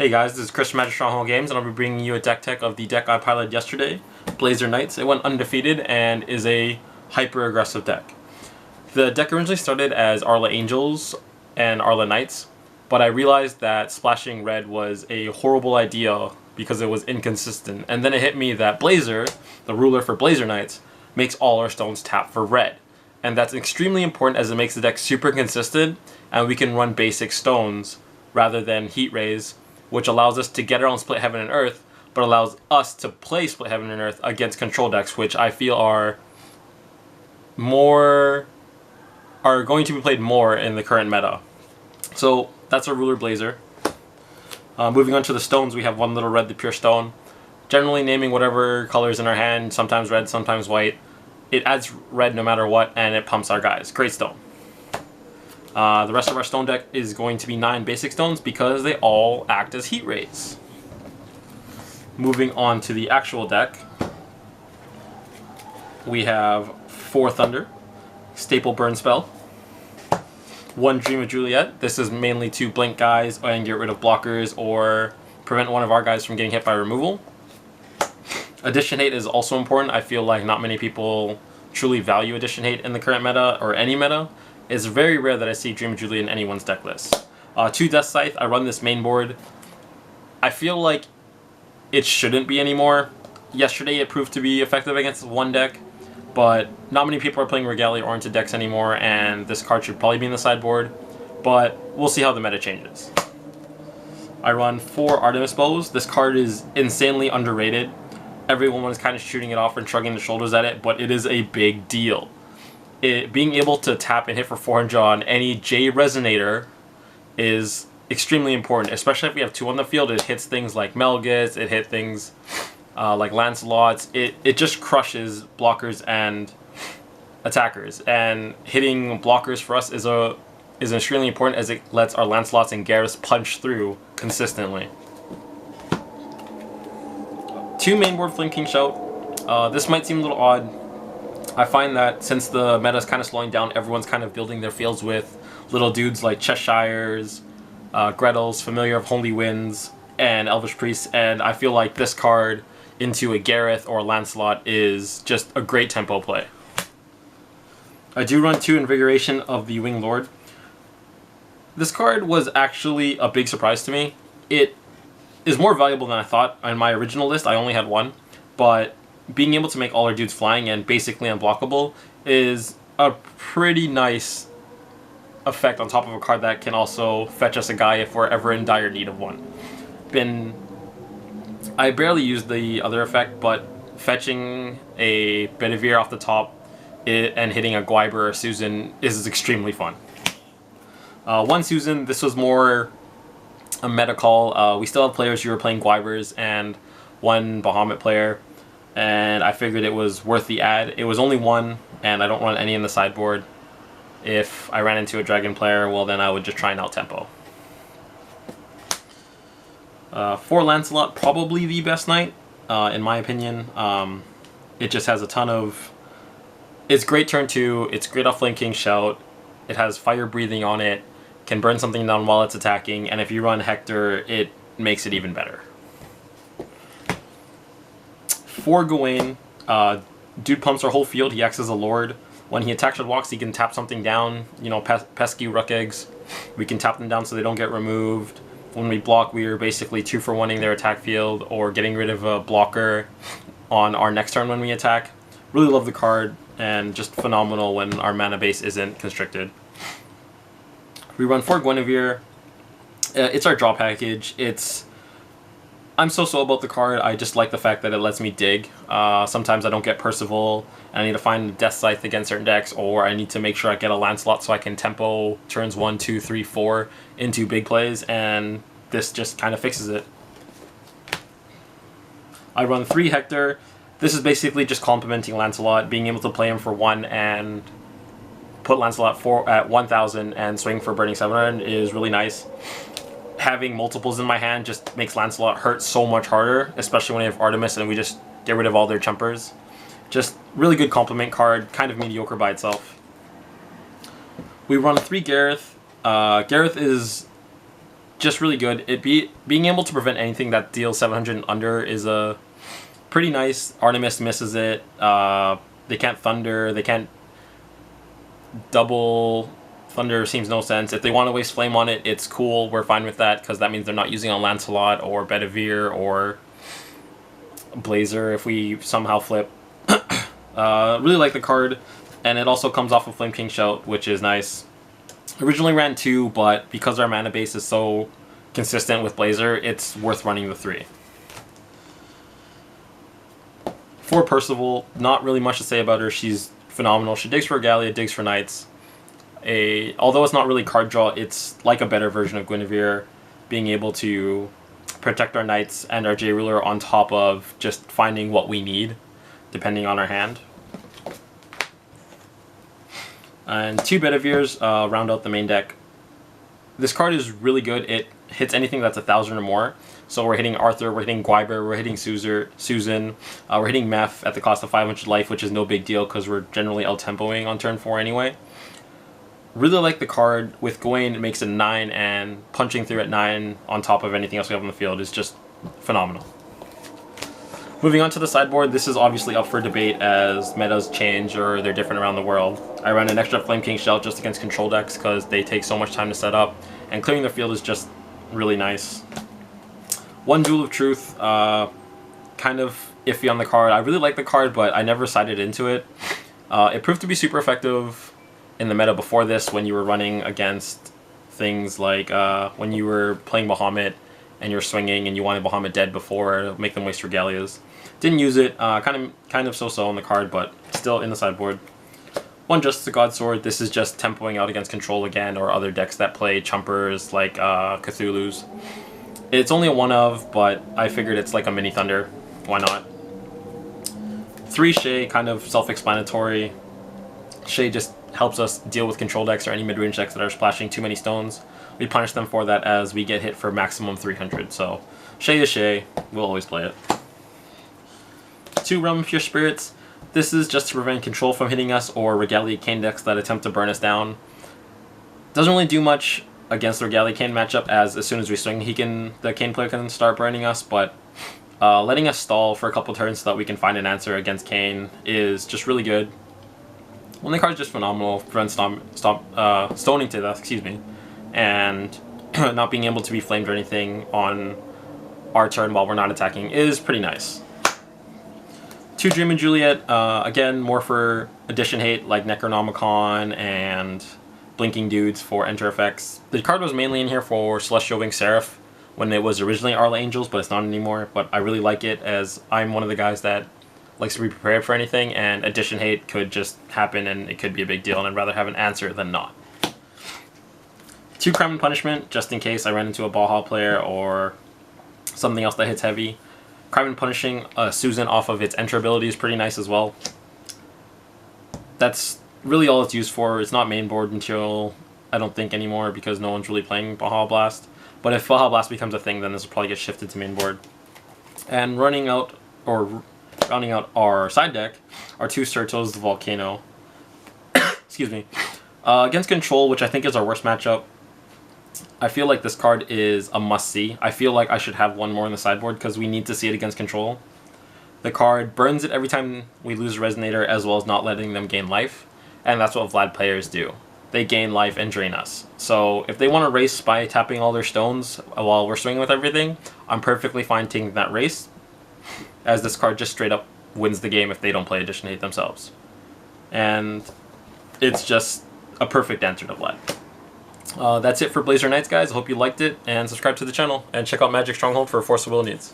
Hey guys, this is Chris from Magic Stronghold Games, and I'll be bringing you a deck tech of the deck I piloted yesterday, Blazer Knights. It went undefeated and is a hyper-aggressive deck. The deck originally started as Arla Angels and Arla Knights, but I realized that splashing red was a horrible idea because it was inconsistent. And then it hit me that Blazer, the ruler for Blazer Knights, makes all our stones tap for red. And that's extremely important as it makes the deck super consistent, and we can run basic stones rather than Heat Rays, which allows us to get our own Split Heaven and Earth, but allows us to play Split Heaven and Earth against control decks, which I feel are going to be played more in the current meta. So that's our ruler Blazer. Moving on to the stones, we have one little red, the pure stone. Generally naming whatever colors in our hand, sometimes red, sometimes white. It adds red no matter what, and it pumps our guys. Great stone. The rest of our stone deck is going to be 9 basic stones because they all act as Heat Rays. Moving on to the actual deck, we have 4 Thunder, Staple Burn Spell, 1 Dream of Juliet. This is mainly to blink guys and get rid of blockers or prevent one of our guys from getting hit by removal. Addition Hate is also important. I feel like not many people truly value Addition Hate in the current meta or any meta. It's very rare that I see Dream of Juliet in anyone's deck list. 2 Death Scythe, I run this main board. I feel like it shouldn't be anymore. Yesterday it proved to be effective against one deck, but not many people are playing Regalia or into decks anymore, and this card should probably be in the sideboard, but we'll see how the meta changes. I run 4 Artemis Bows. This card is insanely underrated. Everyone is kind of shooting it off and shrugging their shoulders at it, but it is a big deal. Being able to tap and hit for 400 on any J Resonator is extremely important, especially if we have 2 on the field. It hits things like Melgis, it hit things like Lancelot's. It just crushes blockers and attackers, and hitting blockers for us is extremely important as it lets our Lancelots and Garrus punch through consistently. 2 mainboard Flanking Shout. This might seem a little odd. I find that since the meta is kind of slowing down, everyone's kind of building their fields with little dudes like Cheshires, Gretels, Familiar of Holy Winds, and Elvish Priests, and I feel like this card into a Gareth or a Lancelot is just a great tempo play. I do run 2 Invigoration of the Winged Lord. This card was actually a big surprise to me. It is more valuable than I thought. On my original list, I only had 1, but being able to make all our dudes flying and basically unblockable is a pretty nice effect on top of a card that can also fetch us a guy if we're ever in dire need of one. I barely used the other effect, but fetching a Bedivere off the top and hitting a Gwyber or Susan is extremely fun. 1 Susan, this was more a meta call. We still have players who are playing Gwybers and 1 Bahamut player, and I figured it was worth the ad. It was only 1, and I don't run any in the sideboard. If I ran into a dragon player, well then I would just try and out-tempo. 4 Lancelot, probably the best knight, in my opinion. It just has a ton of... It's great turn 2, it's great off Flanking Shout, it has fire breathing on it, can burn something down while it's attacking, and if you run Hector, it makes it even better. 4 Gawain, dude pumps our whole field. He acts as a lord. When he attacks or walks, he can tap something down, you know, pesky Rook Eggs. We can tap them down so they don't get removed. When we block, we are basically 2 for 1ing their attack field or getting rid of a blocker on our next turn when we attack. Really love the card, and just phenomenal when our mana base isn't constricted. We run 4 Guinevere. It's our draw package. I'm so about the card. I just like the fact that it lets me dig. Sometimes I don't get Percival, and I need to find Death Scythe against certain decks, or I need to make sure I get a Lancelot so I can tempo turns 1, 2, 3, 4 into big plays, and this just kind of fixes it. I run 3 Hector. This is basically just complementing Lancelot, being able to play him for 1 and put Lancelot at 1,000 and swing for burning 700 is really nice. Having multiples in my hand just makes Lancelot hurt so much harder, especially when I have Artemis and we just get rid of all their chumpers. Just really good complement card, kind of mediocre by itself. We run 3 Gareth. Gareth is just really good. Being able to prevent anything that deals 700 and under is a pretty nice. Artemis misses it. They can't Thunder. They can't double Thunder. Seems no sense. If they want to waste Flame on it, it's cool. We're fine with that because that means they're not using on Lancelot or Bedivere or Blazer if we somehow flip. Really like the card, and it also comes off of Flame King Shout, which is nice. Originally ran 2, but because our mana base is so consistent with Blazer, it's worth running the 3. For Percival, not really much to say about her. She's phenomenal. She digs for Regalia, digs for Knights. Although it's not really card draw, it's like a better version of Guinevere, being able to protect our Knights and our J-Ruler on top of just finding what we need, depending on our hand. And 2 Bediveres round out the main deck. This card is really good. It hits anything that's 1,000 or more. So we're hitting Arthur, we're hitting Guiber, we're hitting Susan, we're hitting Meph at the cost of 500 life, which is no big deal because we're generally out-tempoing on turn 4 anyway. Really like the card. With Gawain, it makes it 9, and punching through at 9 on top of anything else we have on the field is just phenomenal. Moving on to the sideboard, this is obviously up for debate as metas change or they're different around the world. I ran an extra Flame King Shout just against control decks because they take so much time to set up, and clearing the field is just really nice. 1 Duel of Truth, kind of iffy on the card. I really like the card, but I never sided into it. It proved to be super effective in the meta before this when you were running against things like when you were playing Bahamut and you're swinging and you wanted Bahamut dead before, make them waste Regalias. Didn't use it, kind of so-so on the card, but still in the sideboard. 1 Justice of Godsword, this is just tempoing out against control again, or other decks that play chumpers like Cthulhu's. It's only a 1 of, but I figured it's like a mini Thunder. Why not? 3 Shay, kind of self-explanatory. Shay just helps us deal with control decks or any mid-range decks that are splashing too many stones. We punish them for that as we get hit for maximum 300. So Shay is Shay. We'll always play it. 2 Realm of Pure Spirits. This is just to prevent control from hitting us or Regalia Kane decks that attempt to burn us down. Doesn't really do much against the Regalia Kane matchup, as soon as we swing, the Kane player can start burning us, but letting us stall for a couple turns so that we can find an answer against Kane is just really good. One, the card's just phenomenal, prevents stoning to death, excuse me, and not being able to be flamed or anything on our turn while we're not attacking is pretty nice. 2 Dream and Juliet, again, more for addition hate like Necronomicon and Blinking Dudes for enter effects. The card was mainly in here for Celestial Wing Seraph when it was originally Arla Angels, but it's not anymore. But I really like it as I'm one of the guys that likes to be prepared for anything, and addition hate could just happen and it could be a big deal, and I'd rather have an answer than not. 2 Crime and Punishment, just in case I ran into a Baja player or something else that hits heavy. Crime and Punishing Susan off of its enter ability is pretty nice as well. That's really all it's used for. It's not main board until, I don't think, anymore because no one's really playing Baja Blast. But if Baja Blast becomes a thing, then this will probably get shifted to main board. And rounding out our side deck are 2 Certos, the Volcano. Excuse me. Against Control, which I think is our worst matchup, I feel like this card is a must-see. I feel like I should have 1 more in the sideboard because we need to see it against Control. The card burns it every time we lose a Resonator, as well as not letting them gain life. And that's what Vlad players do. They gain life and drain us. So if they want to race by tapping all their stones while we're swinging with everything, I'm perfectly fine taking that race, as this card just straight up wins the game if they don't play Addition Hate themselves. And it's just a perfect answer to Vlad. That's it for Blazer Knights, guys. I hope you liked it, and subscribe to the channel, and check out Magic Stronghold for Force of Will needs.